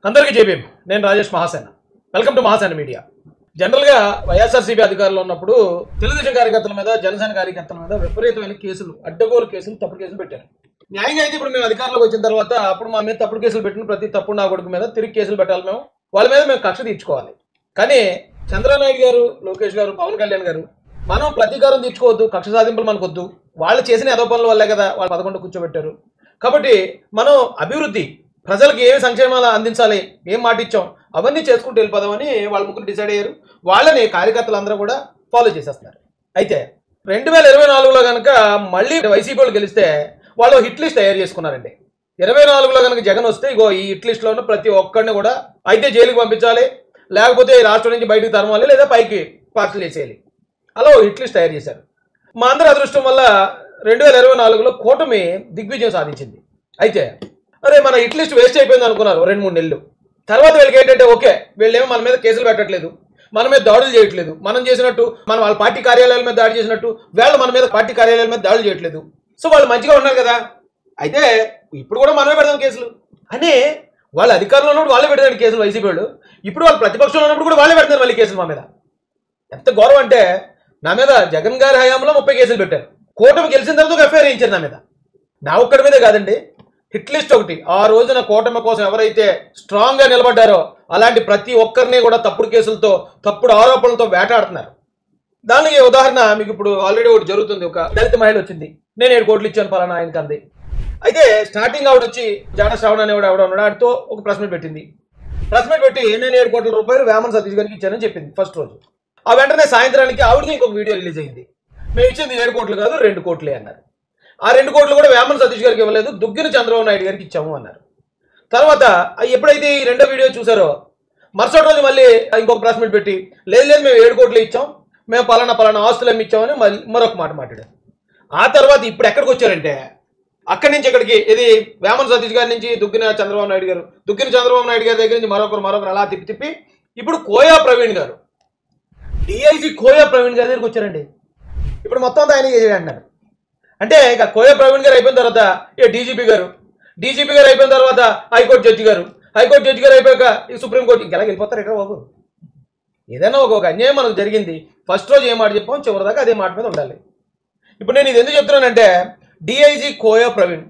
అందరికీ జేబీఎం. నేను Rajesh Mahasena. Welcome to Mahasena media. జనరల్గా వైఎస్ఆర్సీపీ అధికారంలో ఉన్నప్పుడు తెలుగుదేశం కార్యకర్తల మీద, జనసేన కార్యకర్తల మీద విపరీతమైన కేసులు, అడ్డగోలు కేసులు, తప్పుడు కేసులు పెట్టారు. న్యాయంగా అయితే ఇప్పుడు మేము అధికారంలోకి వచ్చిన తర్వాత అప్పుడు మా మీద తప్పుడు కేసులు పెట్టిన ప్రతి తప్పుడు నా కొడుకు మీద తిరిగి కేసులు పెట్టాలి. వాళ్ళ మీద మేము కక్ష తీర్చుకోవాలి. కానీ చంద్రబాబు గారు, లోకేష్ గారు, పవన్ కళ్యాణ్ గారు మనం ప్రతీకారం తీర్చుకోవద్దు, కక్ష సాధింపులు మనకొద్దు, వాళ్ళు చేసిన ఏదో పనుల వల్లే కదా వాళ్ళు 11 కూర్చోబెట్టారు. కాబట్టి మనం అభివృద్ధి, ప్రజలకు ఏమి సంక్షేమాలు అందించాలి, ఏం మాట ఇచ్చాం అవన్నీ చేసుకుంటూ వెళ్ళిపోదామని వాళ్ళ ముగ్గురు డిసైడ్ అయ్యారు. వాళ్ళని కార్యకర్తలు అందరూ కూడా ఫాలో చేసేస్తున్నారు. అయితే 2024లో కనుక మళ్ళీ వైసీపీ వాళ్ళు గెలిస్తే వాళ్ళు హిట్ లిస్ట్ తయారు చేసుకున్నారండి. 24లో కనుక జగన్ వస్తే ఇగో ఈ హిట్ లిస్ట్లో ఉన్న ప్రతి ఒక్కరిని కూడా అయితే జైలుకి పంపించాలి, లేకపోతే ఈ రాష్ట్రం నుంచి బయటకు తరమాలి, లేదా పైకి పార్సల్ చేసేయాలి. అలా హిట్ లిస్ట్ తయారు చేశారు. మా అందరి అదృష్టం వల్ల 2024లో కూటమి దిగ్విజయం సాధించింది. అయితే అరే మన హిట్ లిస్ట్ వేస్ట్ అయిపోయింది అనుకున్నారు 2-3 నెలలు. తర్వాత వీళ్ళకి ఏంటంటే ఓకే వీళ్ళేమో మన మీద కేసులు పెట్టట్లేదు, మన మీద దాడులు చేయట్లేదు, మనం చేసినట్టు మనం వాళ్ళ పార్టీ కార్యాలయాల మీద దాడి చేసినట్టు వీళ్ళు మన మీద పార్టీ కార్యాలయాల మీద దాడులు చేయట్లేదు, సో వాళ్ళు మంచిగా ఉన్నారు కదా, అయితే ఇప్పుడు కూడా మనమే పెడదాం కేసులు అని వాళ్ళ అధికారంలో ఉన్నప్పుడు వాళ్ళే పెడతాడు కేసులు వైసీపీ వాళ్ళు. ఇప్పుడు వాళ్ళు ప్రతిపక్షంలో ఉన్నప్పుడు కూడా వాళ్ళే పెడతారు మళ్ళీ కేసులు మా మీద. ఎంత గౌరవం అంటే నా మీద జగన్ గారి హయాంలో 30 కేసులు పెట్టారు, కూటమి గెలిచిన తర్వాత ఒక ఎఫ్ఐఆర్ ఇచ్చారు నా మీద. నా ఒక్కడి మీదే కాదండి, హిట్ లిస్ట్ ఒకటి. ఆ రోజున కూటమి కోసం ఎవరైతే స్ట్రాంగ్ గా నిలబడ్డారో అలాంటి ప్రతి ఒక్కరిని కూడా తప్పుడు కేసులతో, తప్పుడు ఆరోపణలతో వేటాడుతున్నారు. దానికి ఉదాహరణ మీకు ఇప్పుడు ఆల్రెడీ ఒకటి జరుగుతుంది. ఒక దళిత మహిళ వచ్చింది, నేను 7 కోట్లు ఇచ్చాను పలానా ఆయనకి అంది. అయితే స్టార్టింగ్ ఆవిడ వచ్చి జాడ శ్రావణ్ అనేవాడు ఆవిడ ఉన్నాడు, ఆడితో ఒక ప్రెస్ మీట్ పెట్టింది. ప్రెస్ మీట్ పెట్టి నేను 7 కోట్ల రూపాయలు వేమన సతీష్ గారికి ఇచ్చానని చెప్పింది ఫస్ట్ రోజు. ఆ వెంటనే సాయంత్రానికి ఆవిడకి ఇంకొక వీడియో రిలీజ్ అయింది. మేము ఇచ్చింది 7 కోట్లు కాదు 2 కోట్లే అన్నారు. ఆ 2 కోట్లు కూడా వేమన సతీష్ గారికి ఇవ్వలేదు, దుగ్గిన చంద్రబాబు నాయుడు గారికి ఇచ్చాము అన్నారు. తర్వాత ఎప్పుడైతే ఈ రెండో వీడియో చూసారో మరుసటి రోజు మళ్ళీ ఇంకొక ప్రెస్ మీట్ పెట్టి లేదు లేదు మేము 7 కోట్లు ఇచ్చాం, మేము పలానా ఆస్తులు అమ్మి ఇచ్చామని మరొక మాట మాట్లాడారు. ఆ తర్వాత ఇప్పుడు ఎక్కడికి వచ్చారంటే అక్కడి నుంచి ఇక్కడికి, ఇది వేమన సతీష్ గారి నుంచి దుగ్గిన చంద్రబాబు నాయుడు గారు, దుగ్గిన చంద్రబాబు నాయుడు గారి దగ్గర నుంచి మరొకరు అలా తిప్పి ఇప్పుడు కోయా ప్రవీణ్ గారు, డిఐజీ కోయా ప్రవీణ్ గారి దగ్గరికి వచ్చారండి. ఇప్పుడు మొత్తం అంతా ఆయన చేసేది అంటున్నారు. అంటే ఇక కోయా ప్రవీణ్ గారు అయిపోయిన తర్వాత డీజీపీ గారు అయిపోయిన తర్వాత హైకోర్టు జడ్జి గారు అయిపోయాక ఈ సుప్రీంకోర్టు ఇంకెలా వెళ్ళిపోతారు ఇక్కడ బాబు. ఏదైనా ఒక అన్యాయం మనకు జరిగింది, ఫస్ట్ రోజు ఏ మాట చెప్పాం చివరిదాకా అదే మాట మీద ఉండాలి. ఇప్పుడు నేను ఇది ఎందుకు చెప్తున్నానంటే డిఐజీ కోయా ప్రవీణ్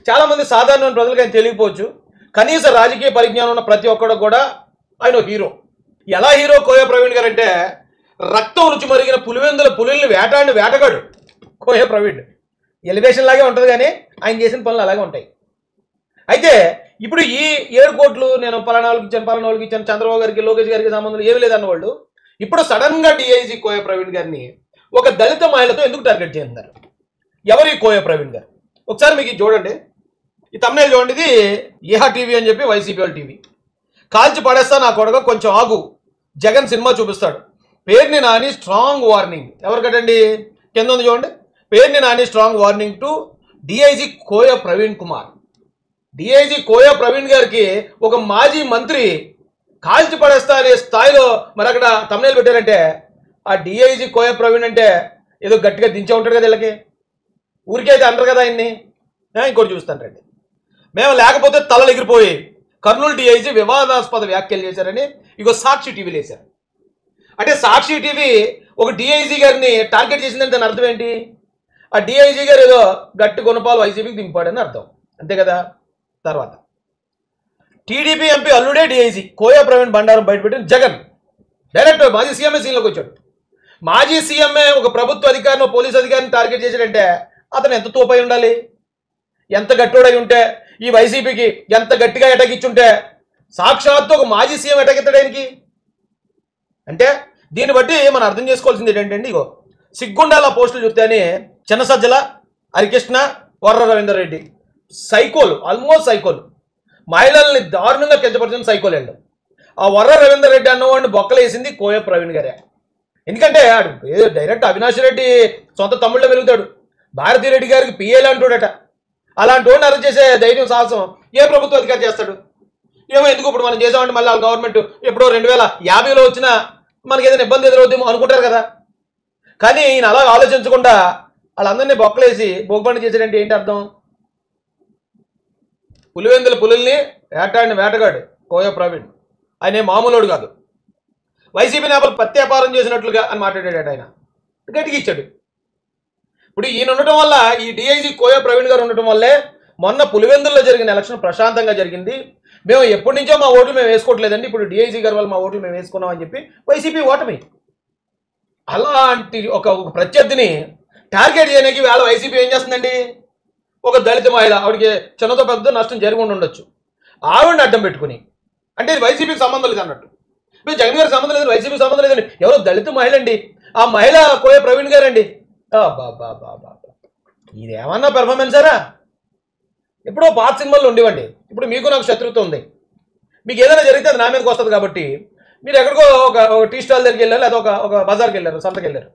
చాలామంది సాధారణ ప్రజలకు ఆయన తెలియకపోవచ్చు, కనీస రాజకీయ పరిజ్ఞానం ఉన్న ప్రతి ఒక్కడు కూడా ఆయన హీరో. ఎలా హీరో కోయా ప్రవీణ్ గారు అంటే రక్తం రుచి మరిగిన పులిల్ని వేటగాడు కోయా ప్రవీణ్. ఎలివేషన్ లాగే ఉంటుంది కానీ ఆయన చేసిన పనులు అలాగే ఉంటాయి. అయితే ఇప్పుడు ఈ 7 కోట్లు నేను పలానా వాళ్ళకి ఇచ్చాను, చంద్రబాబు గారికి, లోకేష్ గారికి సంబంధం ఏమీ లేదన్న వాళ్ళు ఇప్పుడు సడన్ గా డిఐజీ కోయా ప్రవీణ్ గారిని ఒక దళిత మహిళతో ఎందుకు టార్గెట్ చేస్తున్నారు? ఎవరు ఈ కోయా ప్రవీణ్ గారు? ఒకసారి మీకు చూడండి, ఈ తమ్నేల్ చూడండి. ఇది ఏహా టీవీ అని చెప్పి వైసీపీ వాళ్ళ టీవీ. కాల్చి పడేస్తా నా కొడక కొంచెం ఆగు, జగన్ సినిమా చూపిస్తాడు, పేర్ని నాని స్ట్రాంగ్ వార్నింగ్. ఎవరికటండి? కింద ఉంది చూడండి, Perni Nani strong warning to DIG Koya Praveen Kumar. DIG Koya Praveen గారికి ఒక మాజీ మంత్రి కాల్చి పడేస్తా అనే స్థాయిలో మరి అక్కడ తమ్నేల్ పెట్టారంటే ఆ డిఐజీ కోయా ప్రవీణ్ అంటే ఏదో గట్టిగా దించే ఉంటాడు కదా వీళ్ళకి, ఊరికే అయితే అంటారు కదా ఆయన్ని. ఇంకోటి చూస్తాను రండి, మేము లేకపోతే తలలు ఎగిరిపోయి కర్నూలు డిఐజీ వివాదాస్పద వ్యాఖ్యలు చేశారని ఇగో సాక్షి టీవీలు వేశారు. అంటే సాక్షి టీవీ ఒక డిఐజీ గారిని టార్గెట్ చేసిందని దాని అర్థం ఏంటి? ఆ డిఐజీ గారు ఏదో గట్టి గుణపాలు వైసీపీకి దింపాడని అర్థం, అంతే కదా. తర్వాత టీడీపీ ఎంపీ అల్లుడే డిఐజీ కోయా ప్రవీణ్ బండారం బయటపెట్టిన జగన్ డైరెక్ట్ మాజీ సీఎంఏ సీన్లోకి వచ్చాడు. మాజీ సీఎంఏ ఒక ప్రభుత్వ అధికారిని, పోలీస్ అధికారిని టార్గెట్ చేశాడంటే అతను ఎంత తోపై ఉండాలి, ఎంత గట్టోడై ఉంటే, ఈ వైసీపీకి ఎంత గట్టిగా ఎటకిచ్చుంటే సాక్షాత్తు ఒక మాజీ సీఎం ఎటకెత్తడానికి. అంటే దీన్ని బట్టి మనం అర్థం చేసుకోవాల్సింది ఏంటంటే ఇగో సిగ్గుండాల పోస్టులు చూస్తేనే చిన్నసజ్జల, హరికృష్ణ, వర్ర రవీందర్ రెడ్డి సైకోలు, ఆల్మోస్ట్ సైకోలు, మహిళల్ని దారుణంగా కించపరిచిన సైకోలు అండి. ఆ వర్ర రవీందర్ రెడ్డి అన్నవాడిని బొక్కలేసింది కోయా ప్రవీణ్ గారే. ఎందుకంటే ఆడు డైరెక్ట్ అవినాష్ రెడ్డి సొంత తమ్ముళ్ళ వెలుగుతాడు, భారతీ రెడ్డి గారికి పిఏలు అంటాడట. అలాంటి వాడిని అరెస్ట్ చేసే ధైర్యం, సాహసం ఏ ప్రభుత్వ అధికారి చేస్తాడు? ఏమో ఎందుకు ఇప్పుడు మనం చేసామంటే మళ్ళీ వాళ్ళ గవర్నమెంట్ ఎప్పుడో 2050లో వచ్చినా మనకి ఏదైనా ఇబ్బంది ఎదురవుతుందేమో అనుకుంటారు కదా. కానీ ఈయన అలా ఆలోచించకుండా వాళ్ళందరినీ బొక్కలేసి భోగపండి చేశాడంటే ఏంటి అర్థం? పులివెందుల పులుల్ని వేటాడిని వేటగాడు కోయ ప్రవీణ్. ఆయన మామూలుడు కాదు. వైసీపీ నేపథ్యం ప్రత్యాపారం చేసినట్లుగా అని మాట్లాడాడు ఆయన. గట్టిగా ఇచ్చాడు. ఇప్పుడు ఈయన ఉండటం వల్ల, ఈ డిఐజీ కోయ ప్రవీణ్ గారు ఉండటం వల్లే మొన్న పులివెందుల్లో జరిగిన ఎలక్షన్ ప్రశాంతంగా జరిగింది. మేము ఎప్పటి నుంచో మా ఓట్లు మేము వేసుకోవట్లేదండి, ఇప్పుడు డిఐజీ గారి వల్ల మా ఓట్లు మేము వేసుకున్నాం అని చెప్పి వైసీపీ ఓటమి. అలాంటి ఒక ప్రత్యర్థిని టార్గెట్ చేయడానికి వేళ వైసీపీ ఏం చేస్తుందండి? ఒక దళిత మహిళ, ఆవిడకి చిన్నతో పెద్ద నష్టం జరిగి ఉండొచ్చు, ఆవిడని అడ్డం పెట్టుకుని, అంటే ఇది వైసీపీకి సంబంధం లేదు అన్నట్టు. ఇప్పుడు జగన్ గారికి సంబంధం లేదు, వైసీపీకి సంబంధం లేదండి, ఎవరో దళిత మహిళ అండి, ఆ మహిళ కోయ ప్రవీణ్ గారు అండి. బాబా ఇదేమన్నా పెర్ఫార్మెన్సారా? ఎప్పుడో పాత సినిమాల్లో ఉండేవండి. ఇప్పుడు మీకు నాకు శత్రుత్వం ఉంది, మీకు ఏదైనా జరిగితే అది నా మీదకి వస్తుంది కాబట్టి మీరు ఎక్కడికో ఒక టీ స్టాల్ దగ్గరికి వెళ్ళారు, లేదా ఒక బజార్కి వెళ్ళారు, సంతకి వెళ్ళారు,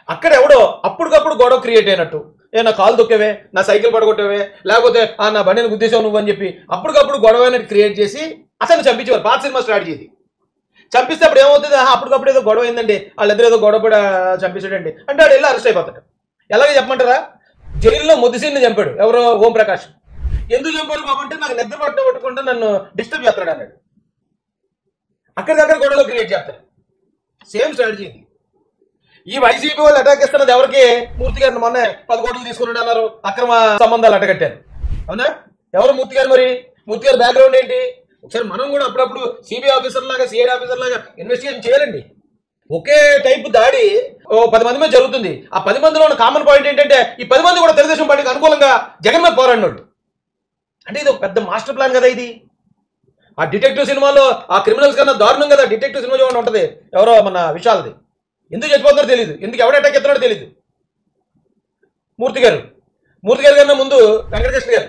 అక్కడ ఎవడో అప్పటికప్పుడు గొడవ క్రియేట్ అయినట్టు, నా కాలు దొక్కేవే, నా సైకిల్ పడగొట్టేవే, లేకపోతే నా బండిని గుద్దేసావు నువ్వు అని చెప్పి అప్పటికప్పుడు గొడవ అయినట్టు క్రియేట్ చేసి అతను చంపించేవారు. పాత సినిమా స్ట్రాటజీ ఇది. చంపిస్తే అప్పుడు ఏమవుతుంది? అప్పటికప్పుడు ఏదో గొడవ అయిందండి, వాళ్ళిద్దరు ఏదో గొడవ కూడా చంపించాడండి అంటే వాడు వెళ్ళి అరెస్ట్ అయిపోతాడు. ఎలాగే చెప్పమంటారా? జైల్లో ముద్దుసీన్ని చంపాడు ఎవరో ఓం ప్రకాష్. ఎందుకు చంపాడు బాబు అంటే నాకు నిద్ర పట్టుకుంటే నన్ను డిస్టర్బ్ చేస్తాడు అన్నాడు. అక్కడికక్కడ గొడవలో క్రియేట్ చేస్తాడు. సేమ్ స్ట్రాటజీ ఇది. ఈ వైసీపీ వాళ్ళు అటాక్ ఇస్తున్నది ఎవరికి? మూర్తి గారిని మొన్న 10 కోట్లు తీసుకున్నాడు అన్నారు, అక్రమ సంబంధాలు అటగట్టారు. అవునా? ఎవరు మూర్తి గారు? మరి మూర్తి గారి బ్యాక్గ్రౌండ్ ఏంటి? ఒకసారి మనం కూడా అప్పుడప్పుడు సిబిఐ ఆఫీసర్ లాగా, సిఐడి ఆఫీసర్ లాగా ఇన్వెస్టిగేషన్ చేయాలండి. ఒకే టైపు దాడి 10 మంది మీద జరుగుతుంది. ఆ 10 మందిలో ఉన్న కామన్ పాయింట్ ఏంటంటే ఈ 10 మంది కూడా తెలుగుదేశం పార్టీకి అనుకూలంగా జగన్ మీద పోరాడినోళ్ళు. అంటే ఇది ఒక పెద్ద మాస్టర్ ప్లాన్ కదా ఇది. ఆ డిటెక్టివ్ సినిమాలో ఆ క్రిమినల్స్ కన్నా దారుణం కదా డిటెక్టివ్ సినిమా చూడండి ఉంటుంది. ఎవరో మన విశాల్ది. ఎందుకు చచ్చిపోతున్నారో తెలియదు, ఎందుకు ఎవడ అటాక్ ఎత్తున్నాడో తెలియదు. మూర్తి గారు కన్నా ముందు వెంకటకృష్ణ గారు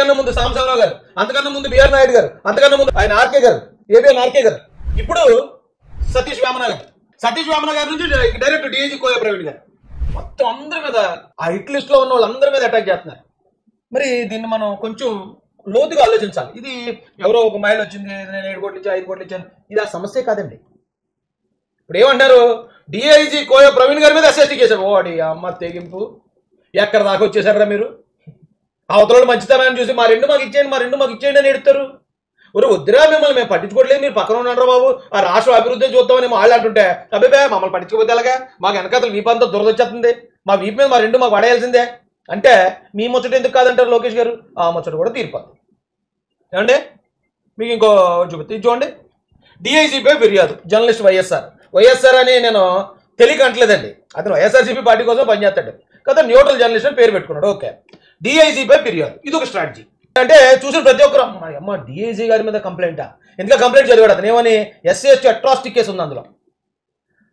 కన్నా ముందు సాంబశివరావు గారు, అంతకన్నా ముందు బిఆర్ నాయుడు గారు, అంతకన్నా ముందు ఆయన ఆర్కే గారు, ఏబిఎన్ ఆర్కే గారు, ఇప్పుడు సతీష్ వేమన గారి నుంచి డైరెక్ట్ డిఐజీ కోయ ప్రవీణ్ గారు, మొత్తం అందరి మీద ఆ హిట్ లిస్ట్ లో ఉన్న వాళ్ళందరి మీద అటాక్ చేస్తున్నారు. మరి దీన్ని మనం కొంచెం లోతుగా ఆలోచించాలి. ఇది ఎవరో ఒక మహిళ వచ్చింది, నేను 7 కోట్లు ఇచ్చాను, 5 కోట్లు ఇచ్చాను, ఇది ఆ సమస్య కాదండి. ఇప్పుడు ఏమంటారు? డిఐజీ కోయ ప్రవీణ్ గారి మీద ఎస్ఎస్టీ చేశారు. ఓడి అమ్మ తెగింపు, ఎక్కడ దాకా వచ్చేసారా మీరు? అవతల మంచితనాన్ని చూసి మా రెండు మాకు ఇచ్చేయండి అని ఎడతారు. వద్దురా మిమ్మల్ని మేము పట్టించుకోవట్లేదు, మీరు పక్కన ఉన్నారా బాబు, ఆ రాష్ట్ర అభివృద్ధి చూద్దామని వాళ్ళు అంటుంటే అబ్బాయి మమ్మల్ని పట్టించుకోపోతే ఎలాగా, మాకు వెనకాతలు వీపంతా దురదొచ్చేస్తుంది, మా వీపు మీద మాకు పడేయాల్సిందే అంటే మీ ముచ్చట ఎందుకు కాదంటారు లోకేష్ గారు? ఆ ముచ్చట కూడా తీరిపోతుంది. ఏమంటే మీకు ఇంకో చూడండి, డిఐజీపై ఫిర్యాదు జర్నలిస్ట్ వైఎస్ఆర్ అని నేను తెలియక అంటలేదండి, అతను వైఎస్ఆర్సీపీ పార్టీ కోసం పనిచేస్తాడు కదా, న్యూట్రల్ జర్నలిస్ట్ అని పేరు పెట్టుకున్నాడు. ఓకే, డిఐజీపై ఫిర్యాదు, ఇది ఒక స్ట్రాటజీ. అంటే చూసిన ప్రతి ఒక్కరు అమ్మ డిఐజీ గారి మీద కంప్లైంటా, ఎందుకంటే కంప్లైంట్ చదివాడు అతను. ఏమని? ఎస్సీ ఎస్టీ అట్రాసిటీ కేసు ఉంది అందులో,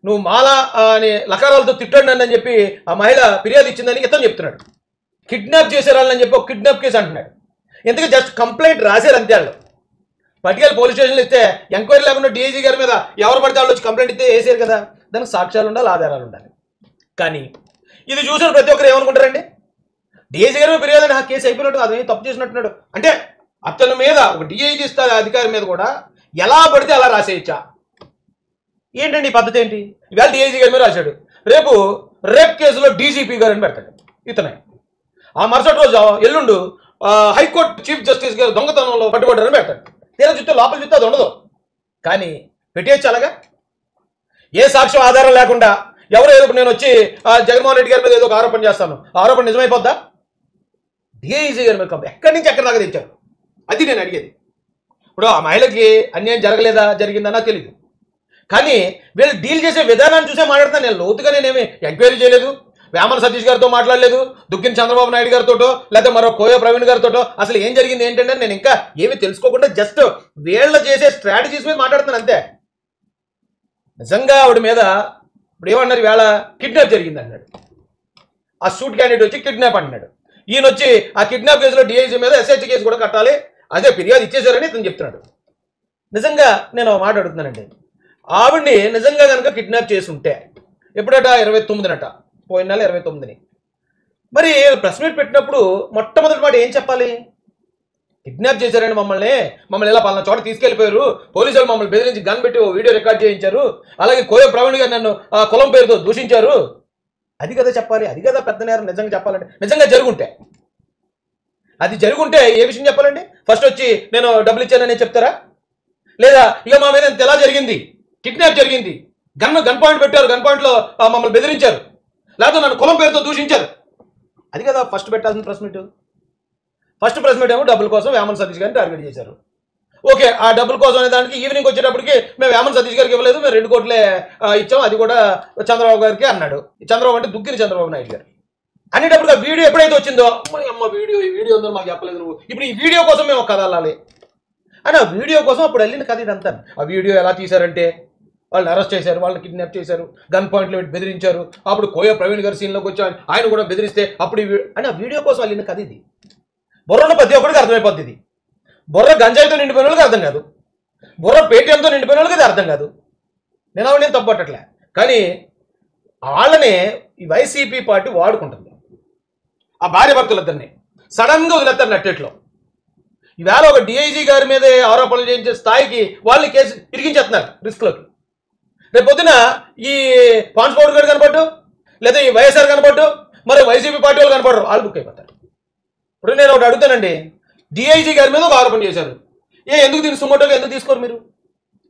నువ్వు మాలా అని లకారాలతో తిట్టాడు అని చెప్పి ఆ మహిళ ఫిర్యాదు ఇచ్చిందని ఇతను చెప్తున్నాడు. కిడ్నాప్ చేశారని చెప్పి ఒక కిడ్నాప్ కేసు అంటున్నాడు. ఎందుకంటే జస్ట్ కంప్లైంట్ రాశారు అంతే. వాళ్ళు పట్టుకెళ్ళి పోలీస్ స్టేషన్లో ఇస్తే ఎంక్వైరీ లేకుండా డిఐజీ గారి మీద ఎవరు పడితే వాళ్ళు వచ్చి కంప్లైంట్ ఇస్తే వేసారు కదా, దానికి సాక్ష్యాలు ఉండాలి, ఆధారాలు ఉండాలి. కానీ ఇది చూసిన ప్రతి ఒక్కరు ఏమనుకుంటారండి? డిఐజీ గారి మీద ఫిర్యాదు అని ఆ కేసు అయిపోయినట్టు, అదే తప్పు చేసినట్టున్నాడు. అంటే అతని మీద ఒక డిఐజీ స్థాయి అధికారి మీద కూడా ఎలా పడితే అలా రాసేయచ్చా? ఏంటండి ఈ పద్ధతి ఏంటి? ఇవాళ డిఐజీ గారి మీద రాశాడు, రేపు రేప్ కేసులో డీజీపీ గారు అని పెడతాడు ఇతనే. ఆ మరుసటి రోజు ఎల్లుండు హైకోర్టు చీఫ్ జస్టిస్ గారు దొంగతనంలో పట్టుబడ్డారని పెడతాడు. తీరా చూస్తే లోపల చూస్తే అది ఉండదు. కానీ పెట్టేయచ్చు అలాగా? ఏ సాక్ష్యం ఆధారం లేకుండా ఎవరో ఏదో నేను వచ్చి జగన్మోహన్ రెడ్డి గారి మీద ఏదో ఒక ఆరోపణ చేస్తాను, ఆరోపణ నిజమైపోద్దా? డిఐజీ గారి మీద ఎక్కడి నుంచి ఎక్కడి దాకా తెచ్చారు? అది నేను అడిగేది. ఇప్పుడు ఆ మహిళకి అన్యాయం జరగలేదా, జరిగిందన్నా తెలియదు. కానీ వీళ్ళు డీల్ చేసే విధానాన్ని చూసే మాట్లాడతాను. నేను లోతుగా నేనేమి ఎంక్వైరీ చేయలేదు, వేమన సతీష్ గారితో మాట్లాడలేదు, దుగ్గిన చంద్రబాబు నాయుడు గారితోటో లేదా మరో కోయ ప్రవీణ్ గారితోటో అసలు ఏం జరిగింది ఏంటంటే నేను ఇంకా ఏమీ తెలుసుకోకుండా జస్ట్ వీళ్ళ చేసే స్ట్రాటజీస్ మీద మాట్లాడుతున్నాను అంతే. నిజంగా ఆవిడ మీద ఇప్పుడు ఏమన్నారు? వేళ కిడ్నాప్ జరిగింది అన్నాడు, ఆ షూట్ క్యాండిడేట్ వచ్చి కిడ్నాప్ అన్నాడు. ఈయన వచ్చి ఆ కిడ్నాప్ కేసులో డిఐజీ మీద ఎస్ఐటీ కేసు కూడా కట్టాలి, అదే ఫిర్యాదు ఇచ్చేశారని ఇతను చెప్తున్నాడు. నిజంగా నేను మాట్లాడుతున్నానండి, ఆవిడ్ని నిజంగా కనుక కిడ్నాప్ చేసి ఉంటే ఎప్పుడట? 29నట, పోయిన నెల 29ని. మరి ప్రెస్ మీట్ పెట్టినప్పుడు మొట్టమొదటి మాట ఏం చెప్పాలి? కిడ్నాప్ చేశారండి మమ్మల్ని ఇలా పలానా చోట తీసుకెళ్లిపోయారు, పోలీసులు మమ్మల్ని బెదిరించి గన్ పెట్టి వీడియో రికార్డ్ చేయించారు, అలాగే కోయ ప్రవీణ్ గారు నన్ను కులం పేరుతో దూషించారు, అది కదా చెప్పాలి. అది కదా పెద్ద నేరం నిజంగా చెప్పాలంటే. నిజంగా జరుగుంటే, అది జరుగుంటే ఏ విషయం చెప్పాలండి? ఫస్ట్ వచ్చి నేను డబ్బులు ఇచ్చానని చెప్తారా? లేదా ఇక మా మీద ఎలా జరిగింది, కిడ్నాప్ జరిగింది, గన్ పాయింట్ పెట్టారు, గన్ పాయింట్లో మమ్మల్ని బెదిరించారు, లేకపోతే నన్ను కులం పేరుతో దూషించారు, అది కదా ఫస్ట్ పెట్టాల్సిన press meet. First press meet ఏమో డబ్బుల కోసం వేమన సతీష్ గారిని టార్గెట్ చేశారు. ఓకే, ఆ డబ్బుల కోసం అనే దానికి ఈవినింగ్ వచ్చేటప్పటికి మేము వేమన సతీష్ గారికి ఇవ్వలేదు, మేము 2 కోట్లే ఇచ్చాం, అది కూడా చంద్రబాబు గారికి అన్నాడు. చంద్రబాబు అంటే దుగ్గిరి చంద్రబాబు నాయుడు గారు అనేటప్పుడు ఆ వీడియో ఎప్పుడైతే వచ్చిందో అమ్మ ఈ వీడియో ఉందో మాకు చెప్పలేదు నువ్వు, ఇప్పుడు ఈ వీడియో కోసం మేము ఒక కథ అల్లాలి అని ఆ వీడియో కోసం అప్పుడు వెళ్ళిన కథ ఇదంతా. ఆ వీడియో ఎలా తీశారంటే వాళ్ళని అరెస్ట్ చేశారు, వాళ్ళని కిడ్నాప్ చేశారు, గన్ పాయింట్లో పెట్టి బెదిరించారు, అప్పుడు కోయ ప్రవీణ్ గారు సీన్లోకి వచ్చి ఆయన కూడా బెదిరిస్తే అప్పుడు అని ఆ వీడియో కోసం వెళ్ళిన కథ ఇది. బుర్రన్న ప్రతి ఒక్కడికి అర్థమైపోద్ది ఇది. బుర్ర గంజాయితో నిండిపోయిన వాళ్ళకి అర్థం కాదు, బుర్ర పేటీఎంతో నిండిపోయిన వాళ్ళకి అది అర్థం కాదు. నేను తప్పు పట్టట్లే, కానీ వాళ్ళనే ఈ వైసీపీ పార్టీ వాడుకుంటుంది. ఆ భార్య భర్తలిద్దరిని సడన్గా వదిలేస్తారు నట్టేట్లో. ఈవేళ ఒక డిఐజీ గారి మీదే ఆరోపణలు చేయించే స్థాయికి వాళ్ళని కేసు ఇరిగించేస్తున్నారు రిస్క్లోకి. రేపు పొద్దున ఈ పాన్స్పోర్ట్ గారు కనపడ్డు, లేదా ఈ వైఎస్ఆర్ కనపడ్డు, మరి వైసీపీ పార్టీ వాళ్ళు కనపడరు, వాళ్ళు బుక్ అయిపోతారు. ఇప్పుడు నేను ఒకటి అడుగుతానండి, డిఐజీ గారి మీద ఒక ఆరోపణ చేశారు, ఎందుకు దీన్ని సుమోటోగా ఎందుకు తీసుకోరు మీరు?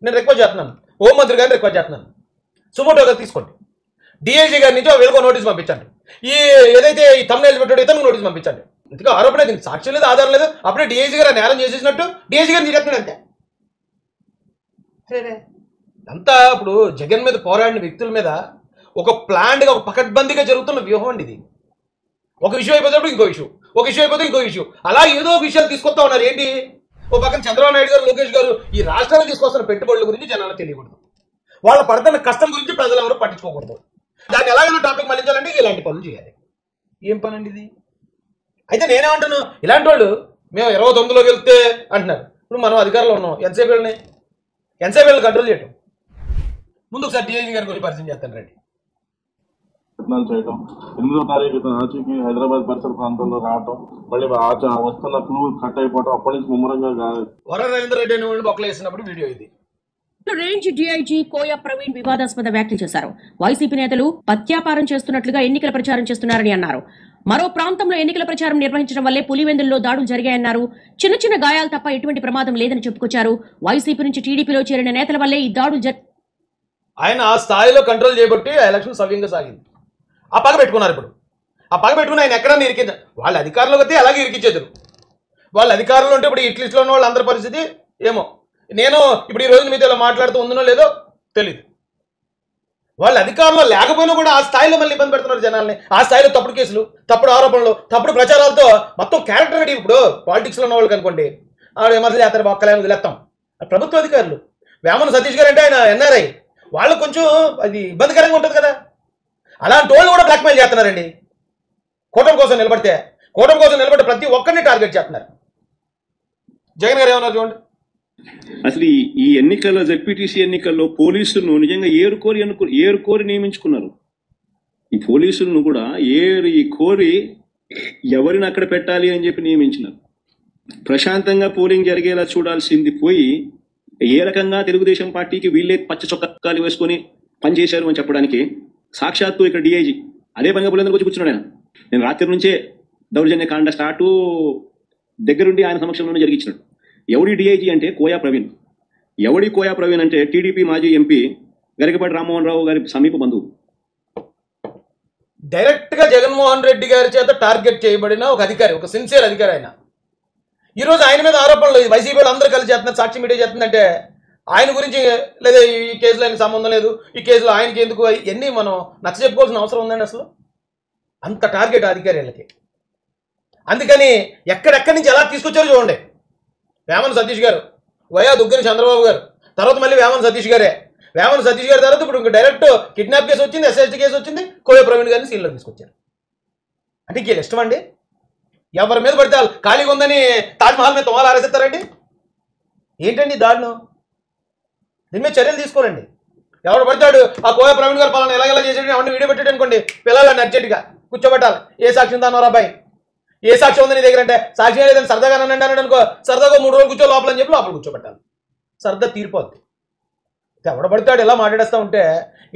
నేను రిక్వెస్ట్ చేస్తున్నాను, హోంమంత్రి గారిని రిక్వెస్ట్ చేస్తున్నాను, సుమోటోగా తీసుకోండి. డిఐజీ గారి నుంచి వీళ్ళకో నోటీస్ పంపించండి, ఏదైతే ఈ తమ్నైల్ పెట్టాడో ఇతను నోటీస్ పంపించండి. ఇంతగా ఆరోపణ దీనికి సాక్ష్యం లేదు, ఆధారం లేదు, అప్పుడే డిఐజీ గారు నేరం చేసేసినట్టు డిఐజీ గారిని తీరేస్తున్నాడు అంతే. అంతా ఇప్పుడు జగన్ మీద పోరాడిన వ్యక్తుల మీద ఒక ప్లాన్డ్గా ఒక పకడ్బందీగా జరుగుతున్న వ్యూహం అండి ఇది. ఒక విషయం అయిపోతే ఇంకో ఇష్యూ, ఒక ఇష్యూ అయిపోతే ఇంకో ఇష్యూ, అలా ఏదో ఒక విషయాలు తీసుకొస్తా ఉన్నారు. ఏంటి, ఒక పక్కన చంద్రబాబు నాయుడు గారు, లోకేష్ గారు ఈ రాష్ట్రానికి తీసుకొస్తున్న పెట్టుబడుల గురించి జనాలకు తెలియకూడదు, వాళ్ళ పడుతున్న కష్టం గురించి ప్రజలు ఎవరు పట్టించుకోకూడదు, దాన్ని ఎలాగైనా టాపిక్ మళ్ళించాలంటే ఇలాంటి పనులు చేయాలి. ఏం పని అండి ఇది? అయితే నేనేమంటాను, ఇలాంటి వాళ్ళు మేము 29లోకి వెళ్తే అంటున్నారు. ఇప్పుడు మనం అధికారంలో ఉన్నాం, ఎంతసేపు వెళ్ళని కంట్రోల్ చేయటం. ముందు ఒకసారి డిఐజీ గారి గురించి పరిచయం చేస్తాను రండి. చేయటం 8వ తారీఖు ఆచూకీ హైదరాబాద్ పరిసర ప్రాంతంలో రావటం, మళ్ళీ వస్తున్న క్లూ కట్ అయిపోవటం, అప్పటి నుంచి ముమ్మరంగా వర రవీంద్ర రెడ్డి అని బొక్కలు వేసినప్పుడు వీడియో ఇది. రేంజ్ డీఐజీ కోయ ప్రవీణ్ వివాదాస్పద వ్యాఖ్యలు చేశారు. వైసీపీ నేతలు పత్యాపారం చేస్తున్నట్లుగా ఎన్నికల ప్రచారం చేస్తున్నారని అన్నారు. మరో ప్రాంతంలో ఎన్నికల ప్రచారం నిర్వహించడం వల్లే పులివెందుల్లో దాడులు జరిగాయన్నారు. చిన్న చిన్న గాయాలు తప్ప ఎటువంటి ప్రమాదం లేదని చెప్పుకొచ్చారు. వైసీపీ నుంచి టీడీపీలో చేరిన నేతల వల్లే ఈ దాడులు ఆయన ఆ స్థాయిలో కంట్రోల్ చేయబట్టి ఆ ఎలక్షన్ సవ్యంగా సాగింది. ఆ పగ పెట్టుకున్నారు. ఇప్పుడు ఆ పగ పెట్టుకుని ఆయన ఎక్కడన్నా ఇరికించారు. వాళ్ళ అధికారంలోకి వస్తే అలాగే ఇరికించేద్దరు. వాళ్ళ అధికారంలో ఉంటే ఇప్పుడు ఇట్ లిస్ట్లో ఉన్న వాళ్ళు అందరి పరిస్థితి ఏమో. నేను ఇప్పుడు ఈ రోజు మీతో ఇలా మాట్లాడుతూ ఉందనో లేదో తెలియదు. వాళ్ళ అధికారంలో లేకపోయినా కూడా ఆ స్థాయిలో మళ్ళీ ఇబ్బంది పెడుతున్నారు జనాల్ని. ఆ స్థాయిలో తప్పుడు కేసులు, తప్పుడు ఆరోపణలు, తప్పుడు ప్రచారాలతో మొత్తం క్యారెక్టర్ రెడీ. ఇప్పుడు పాలిటిక్స్లో ఉన్న వాళ్ళకి అనుకోండి, ఆవిడ విమర్శలు చేస్తారు, ఒక్కలే వదిలేస్తాం. ప్రభుత్వ అధికారులు, వేమన సతీష్ గారు అంటే ఆయన ఎన్ఆర్ఐ, వాళ్ళకు కొంచెం అది ఇబ్బందికరంగా ఉంటుంది కదా. అలాంటి వాళ్ళు కూడా బ్లాక్మెయిల్ చేస్తున్నారండి. కూటమి కోసం నిలబడితే ప్రతి ఒక్కరిని టార్గెట్ చేస్తున్నారు. జగన్ గారు ఏమన్నారు చూడండి. అసలు ఈ ఎన్నికల్లో జెడ్పీటీసీ ఎన్నికల్లో పోలీసులను నిజంగా ఏరుకోరి నియమించుకున్నారు. ఈ పోలీసులను కూడా కోరి ఎవరిని అక్కడ పెట్టాలి అని చెప్పి నియమించినారు. ప్రశాంతంగా పోలింగ్ జరిగేలా చూడాల్సింది పోయి ఏ రకంగా తెలుగుదేశం పార్టీకి వీళ్ళే పచ్చ చొక్కాలు వేసుకొని పనిచేశారు అని చెప్పడానికి సాక్షాత్తు ఇక్కడ డిఐజీ అదే పనిగా పులివెందులకు వచ్చి కూర్చున్నాడు. నేను రాత్రి నుంచే దౌర్జన్య కాండ స్టార్టు దగ్గరుండి ఆయన సమక్షంలోనే జరిగించినాడు. ఎవడి డిఐజీ అంటే కోయా ప్రవీణ్. ఎవడి కోయా ప్రవీణ్ అంటే టీడీపీ మాజీ ఎంపీ గరికపాటి రామ్మోహన్ రావు గారి సమీప బంధువు. డైరెక్ట్ గా జగన్మోహన్ రెడ్డి గారి చేత టార్గెట్ చేయబడిన ఒక అధికారి, ఒక సిన్సియర్ అధికారి ఆయన. ఈరోజు ఆయన మీద ఆరోపణలు వైసీపీ వాళ్ళు అందరూ కలిసి చేస్తున్నారు, సాక్షి మీడియా చేస్తుందంటే ఆయన గురించి లేదా ఈ కేసులో ఆయనకు సంబంధం లేదు, ఈ కేసులో ఆయనకి ఎందుకు, ఇవన్నీ మనం నచ్చ చెప్పుకోవాల్సిన అవసరం ఉందండి. అసలు అంత టార్గెట్ అధికారి వీళ్ళకి. అందుకని ఎక్కడెక్కడి నుంచి ఎలా తీసుకొచ్చారో చూడండి. వేమన సతీష్ గారు, వయా దుగ్గని చంద్రబాబు గారు, తర్వాత మళ్ళీ వేమన సతీష్ గారే. వేమన సతీష్ గారి తర్వాత ఇప్పుడు డైరెక్ట్ కిడ్నాప్ కేసు వచ్చింది, ఎస్ఎస్టీ కేసు వచ్చింది, కోయ ప్రవీణ్ గారిని సీన్లో తీసుకొచ్చారు. అంటే ఇంకేం ఇష్టం అండి? ఎవరి మీద పడితే ఖాళీగా ఉందని తాజ్మహల్ మీద తొమ్మాలు ఆరేస్తారండి. ఏంటండి దాడును? దీని మీద చర్యలు తీసుకోరండి. ఎవరు పడతాడు ఆ కోయ ప్రవీణ్ గారు పలానా ఎలా చేసాడు అవన్నీ వీడియో పెట్టాడు అనుకోండి, పిల్లలని అర్జెంట్గా కూర్చోబెట్టాలి. ఏ సాక్షి ఉందా అన్నారా అబ్బాయి, ఏ సాక్షి ఉంది నీ దగ్గర అంటే సాక్షి లేదని సరదాగా అన్నాడు అనుకో, సరదాగా 3 రోజులు కూర్చో లోపలని చెప్పి లోపల కూర్చోబెట్టాలి. సరదా తీరిపోద్ది. ఎవడ పడతాడు ఎలా మాట్లాడేస్తూ ఉంటే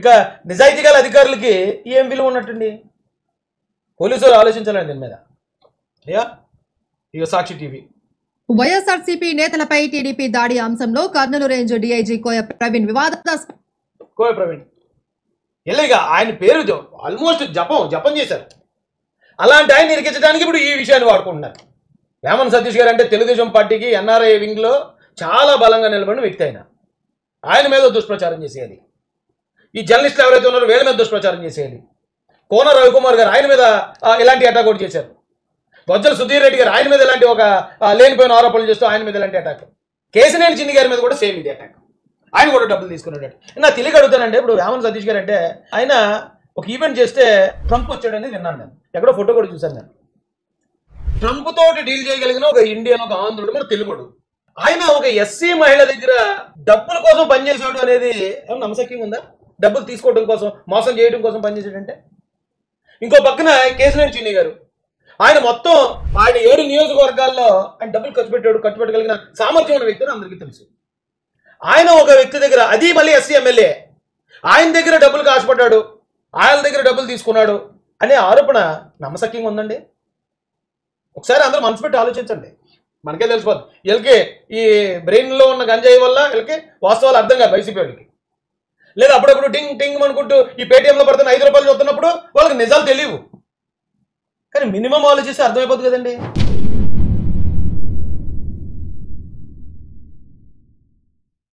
ఇక నిజాయితీ గల అధికారులకి ఏం విలువ ఉన్నట్టండి. పోలీసులు ఆలోచించాలండి దీని మీద. అయ్యా ఇక సాక్షి టీవీ వైఎస్ఆర్సీపీ నేతలపై టీడీపీ దాడి అంశంలో కర్నూలు రేంజ్ డీఐజీ కోయ ప్రవీణ్ కోయ ప్రవీణ్ ఎల్లిగా ఆయన పేరు ఆల్మోస్ట్ జపం చేశారు. అలాంటి ఆయన ఇరికించడానికి ఇప్పుడు ఈ విషయాన్ని వాడుకుంటున్నారు. వేమన సతీష్ గారు అంటే తెలుగుదేశం పార్టీకి ఎన్ఆర్ఐ వింగ్లో చాలా బలంగా నిలబడిన వ్యక్తి. ఆయన మీద దుష్ప్రచారం చేసేయాలి. ఈ జర్నలిస్టులు ఎవరైతే ఉన్నారో వీళ్ళ మీద దుష్ప్రచారం చేసేయాలి. కోన రవికుమార్ గారు ఆయన మీద ఇలాంటి అటాక్ కూడా చేశారు. బొజ్జల సుధీర్ రెడ్డి గారు ఆయన మీద ఇలాంటి ఒక లేనిపోయిన ఆరోపణలు చేస్తూ ఆయన మీద ఇలాంటి అటాక్. కేసినేని చిన్ని గారి మీద కూడా సేమ్ ఇది అటాక్. ఆయన కూడా డబ్బులు తీసుకున్నాడు. నా తెలియక అడుగుతానంటే ఇప్పుడు వేమన సతీష్ గారు అంటే ఆయన ఒక ఈవెంట్ చేస్తే ట్రంప్ వచ్చాడని విన్నాను. నేను ఎక్కడో ఫోటో కూడా చూశాను. నేను ట్రంప్ తోటి డీల్ చేయగలిగిన ఒక ఇండియన్, ఒక ఆంధ్రుడు, మన తెలుగుడు. ఆయన ఒక ఎస్సీ మహిళ దగ్గర డబ్బుల కోసం పనిచేసాడు అనేది ఏమన్నా నమ్మశక్యంగా ఉందా? డబ్బులు తీసుకోవడం కోసం, మోసం చేయడం కోసం పనిచేసాడంటే. ఇంకో పక్కన కేసినేని చిన్ని గారు ఆయన మొత్తం ఆయన 7 నియోజకవర్గాల్లో ఆయన డబ్బులు ఖర్చు పెట్టగలిగిన సామర్థ్యం ఉన్న వ్యక్తి అందరికీ తెలుసు. ఆయన ఒక వ్యక్తి దగ్గర, అది మళ్ళీ ఎస్సీ ఎమ్మెల్యే, ఆయన దగ్గర డబ్బులకు ఆశపడ్డాడు, ఆయన దగ్గర డబ్బులు తీసుకున్నాడు అనే ఆరోపణ నమ్మశక్యంగా ఉందండి? ఒకసారి అందరూ మనసు పెట్టి ఆలోచించండి. మనకే తెలిసిపోతుంది. వీళ్ళకి ఈ బ్రెయిన్లో ఉన్న గంజాయి వల్ల వీళ్ళకి వాస్తవాలు అర్థం కాదు వైసీపీ వాళ్ళకి. లేదా అప్పుడప్పుడు టింగ్ టింగ్ అనుకుంటూ ఈ పేటీఎంలో పడుతున్న 5 రూపాయలు చూస్తున్నప్పుడు వాళ్ళకి నిజాలు తెలియవు. కానీ మినిమం ఆలోచిస్తే అర్థమైపోతుంది కదండి.